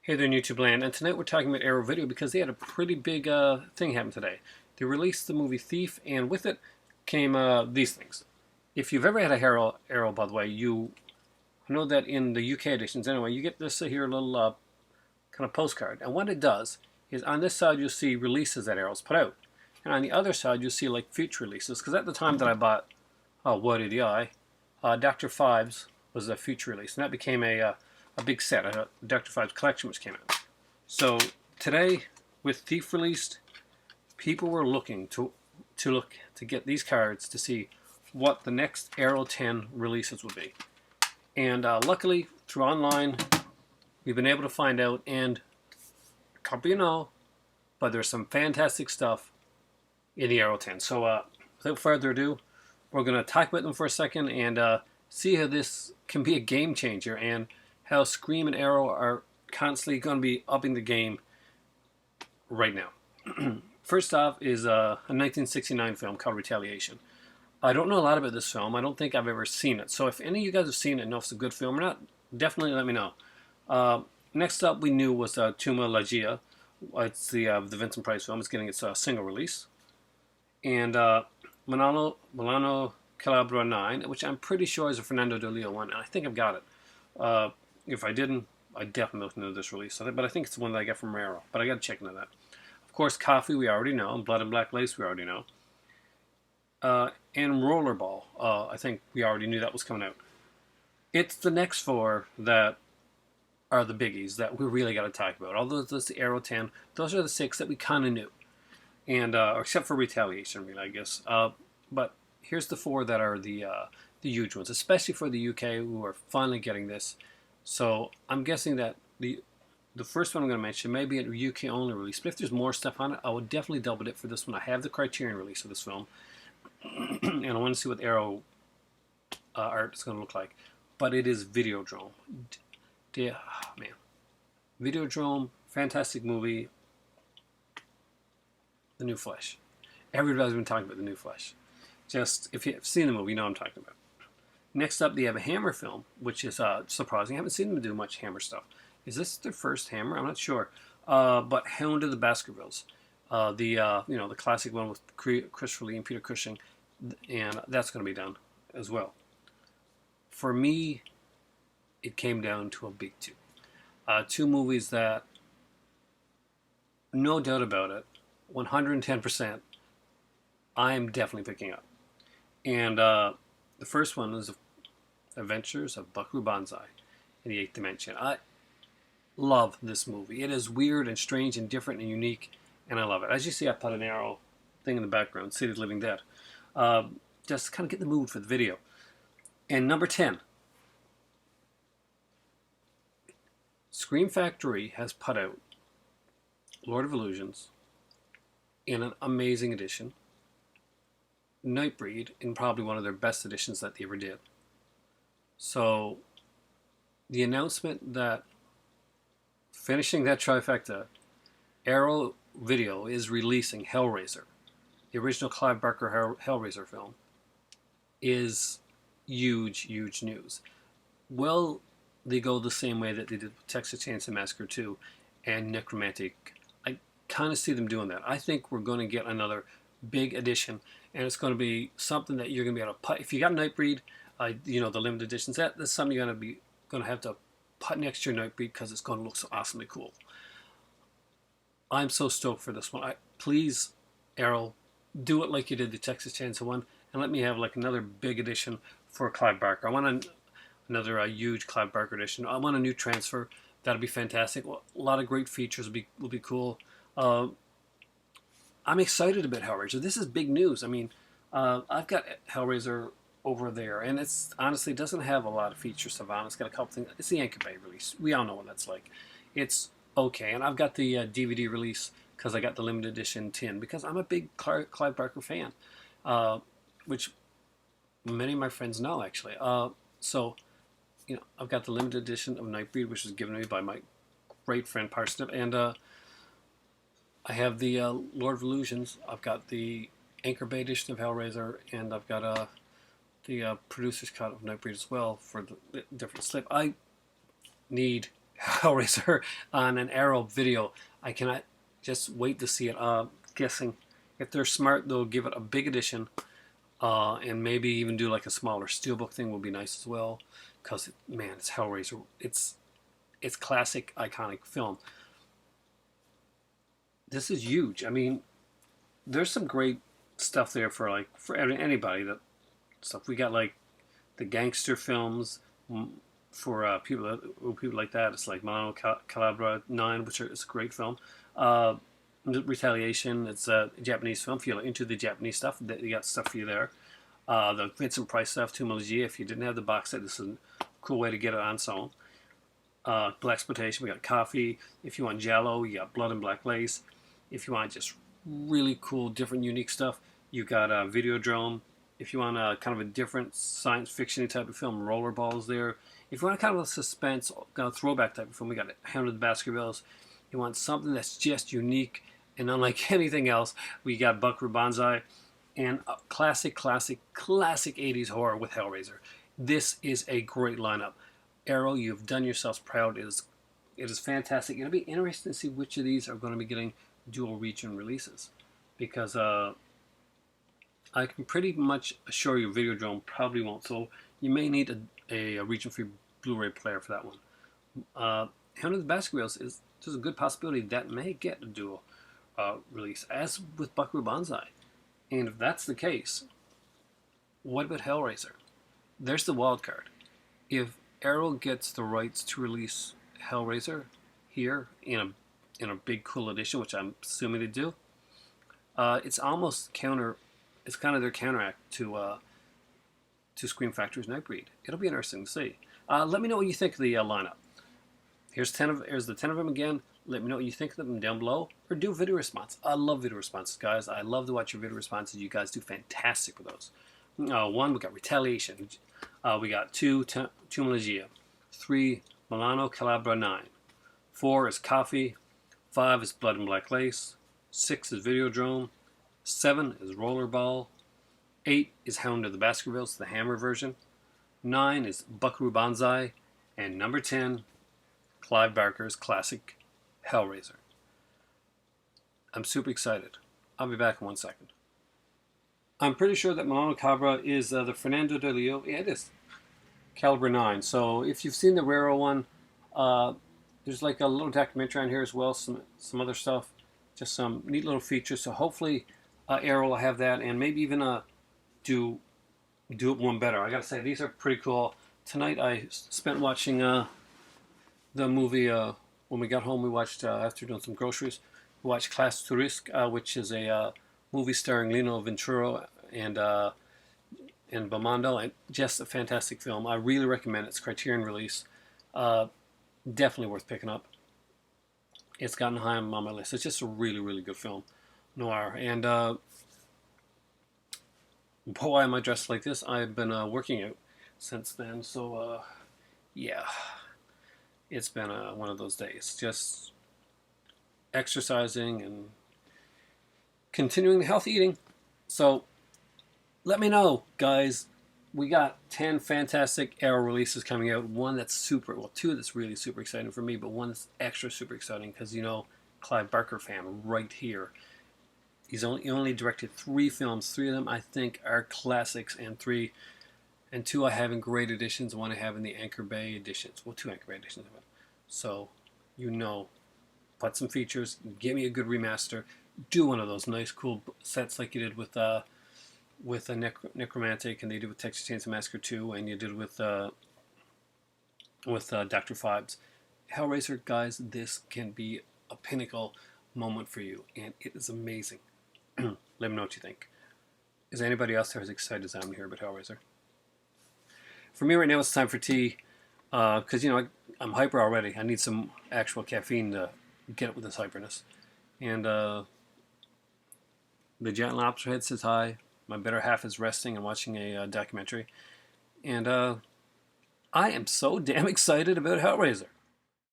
Hey there, YouTube land, and tonight we're talking about Arrow Video because they had a pretty big thing happen today. They released the movie Thief, and with it came these things. If you've ever had a Arrow, by the way, you know that in the UK editions, anyway, you get this here little kind of postcard, and what it does is on this side you'll see releases that Arrow's put out, and on the other side you'll see like future releases. Because at the time that I bought What the Eye, Doctor Fives was a future release, and that became a big set, a Dr. Fives collection which came out. So today, with Thief released, people were looking to get these cards to see what the next Arrow 10 releases would be. And luckily, through online, we've been able to find out, and a couple you know, but there's some fantastic stuff in the Arrow 10. So without further ado, we're going to talk about them for a second and see how this can be a game changer and how Scream and Arrow are constantly going to be upping the game right now. First off is a 1969 film called Retaliation. I don't know a lot about this film. I don't think I've ever seen it. So if any of you guys have seen it and know if it's a good film or not, definitely let me know. Next up we knew was Tuma Lagia. It's the Vincent Price film. It's getting its single release. And Milano Calabria 9, which I'm pretty sure is a Fernando de Leo one, and I think I've got it. If I didn't, I definitely looked into this release. But I think it's the one that I got from Arrow. But I got to check into that. Of course, Coffee we already know, and Blood and Black Lace we already know. And Rollerball, I think we already knew that was coming out. It's the next four that are the biggies that we really got to talk about. Although that's the Arrow 10, those are the six that we kind of knew. And except for Retaliation, really, I guess. But here's the four that are the huge ones, especially for the UK who are finally getting this. So I'm guessing that the first one I'm going to mention may be a UK only release, but if there's more stuff on it, I would definitely double it for this one. I have the Criterion release of this film, and I want to see what the Arrow art is going to look like. But it is Videodrome. Man, Videodrome, fantastic movie. The New Flesh. Everybody's been talking about The New Flesh. Just if you've seen the movie, you know what I'm talking about. Next up, they have a Hammer film, which is surprising. I haven't seen them do much Hammer stuff. Is this their first Hammer? I'm not sure. But Hound of the Baskervilles, the classic one with Christopher Lee and Peter Cushing, and that's going to be done as well. For me, it came down to a big two. Two movies that, no doubt about it, 110%, I am definitely picking up. And the first one is Adventures of Buckaroo Banzai in the Eighth Dimension. I love this movie. It is weird and strange and different and unique, and I love it. As you see, I put an Arrow thing in the background, City of the Living Dead. Just to kind of get the mood for the video. And number 10, Scream Factory has put out Lord of Illusions in an amazing edition. Nightbreed in probably one of their best editions that they ever did. So the announcement that finishing that trifecta, Arrow Video is releasing Hellraiser, the original Clive Barker Hellraiser film, is huge, huge news. Will they go the same way that they did with Texas Chainsaw Massacre 2 and Necromantic? I kind of see them doing that. I think we're going to get another big edition, and it's going to be something that you're going to be able to put. If you got Nightbreed, the limited editions, that's something you're going to have to put next to your Nightbreed because it's going to look so awesomely cool. I'm so stoked for this one. Please, Arrow, do it like you did the Texas Chainsaw one, and let me have like another big edition for Clive Barker. I want another huge Clive Barker edition. I want a new transfer. That'll be fantastic. A lot of great features will be cool. I'm excited about Hellraiser. This is big news. I mean, I've got Hellraiser over there, and it's honestly doesn't have a lot of feature stuff on. It's got a couple things. It's the Anchor Bay release. We all know what that's like. It's okay, and I've got the DVD release because I got the limited edition tin because I'm a big Clive Barker fan, which many of my friends know actually. So, I've got the limited edition of Nightbreed, which was given to me by my great friend Parsnip, and I have the Lord of Illusions. I've got the Anchor Bay edition of Hellraiser, and I've got the producer's cut of Nightbreed as well for the different slip. I need Hellraiser on an Arrow video. I cannot just wait to see it. Guessing if they're smart, they'll give it a big edition, and maybe even do like a smaller steelbook thing would be nice as well. Because man, it's Hellraiser. It's classic, iconic film. This is huge. I mean, there's some great stuff there for anybody that stuff. We got like the gangster films for people like that. It's like Milano Calabria 9, which is a great film. Retaliation, it's a Japanese film. If you're into the Japanese stuff, you got stuff for you there. The Vincent Price stuff, Tumology. If you didn't have the box set, this is a cool way to get it on its own. Blaxploitation, we got Coffee. If you want Giallo, you got Blood and Black Lace. If you want just really cool, different, unique stuff, you got Videodrome. If you want kind of a different science fiction type of film, Rollerball's there. If you want kind of a suspense, kind of throwback type of film, we got Hound of the Baskervilles. You want something that's just unique and unlike anything else, we got Buckaroo Banzai and classic 80s horror with Hellraiser. This is a great lineup. Arrow, you've done yourselves proud. It is fantastic. It'll be interesting to see which of these are going to be getting dual region releases, because I can pretty much assure you Videodrome probably won't. So you may need a region-free Blu-ray player for that one. Hound of the Baskervilles there's a good possibility that may get a dual release, as with Buckaroo Banzai. And if that's the case, what about Hellraiser? There's the wild card. If Arrow gets the rights to release Hellraiser here in a big cool edition, which I'm assuming they do, it's almost it's kind of their counteract to Scream Factory's Nightbreed. It'll be interesting to see. Let me know what you think of the lineup. Here's the 10 of them again. Let me know what you think of them down below, or do video response. I love video responses, guys. I love to watch your video responses. You guys do fantastic with those. 1, we got Retaliation. We got 2, Tumologia. 3, Milano Calabria 9. 4 is Coffee. 5 is Blood and Black Lace. 6 is Videodrome. 7 is Rollerball. 8 is Hound of the Baskervilles, the Hammer version. 9 is Buckaroo Banzai. And number 10, Clive Barker's classic Hellraiser. I'm super excited. I'll be back in 1 second. I'm pretty sure that Milano Calabria is the Fernando de Leo. Yeah, it is. Calibra 9. So if you've seen the Raro one, there's like a little documentary on here as well, some other stuff, just some neat little features. So hopefully Arrow will have that, and maybe even do it one better. I gotta say, these are pretty cool. Tonight I spent watching the movie. When we got home, we watched, after doing some groceries, we watched Class Turisque, which is a movie starring Lino Ventura and Belmondo, and just a fantastic film. I really recommend it. It's Criterion release. Definitely worth picking up. It's gotten high on my list. It's just a really, really good film. Noir. And why am I dressed like this? I've been working out since then. So, yeah. It's been one of those days. Just exercising and continuing the healthy eating. So, let me know, guys. We got 10 fantastic Arrow releases coming out. One that's 2 that's really super exciting for me, but one that's extra super exciting because, Clive Barker fan right here. He only directed 3 films. 3 of them, I think, are classics, and 2 I have in great editions. 1 I have in the Anchor Bay editions. Well, 2 Anchor Bay editions of it. So, put some features, give me a good remaster. Do one of those nice, cool sets like you did with Necromantic, and they did with Texas Chainsaw Massacre 2, and you did with Dr. Phibes. Hellraiser, guys, this can be a pinnacle moment for you, and it is amazing. Let me know what you think. Is anybody else there as excited as I'm here about Hellraiser? For me right now, it's time for tea, because, I'm hyper already. I need some actual caffeine to get it with this hyperness. And the giant lobster head says hi. My better half is resting and watching a documentary. And I am so damn excited about Hellraiser.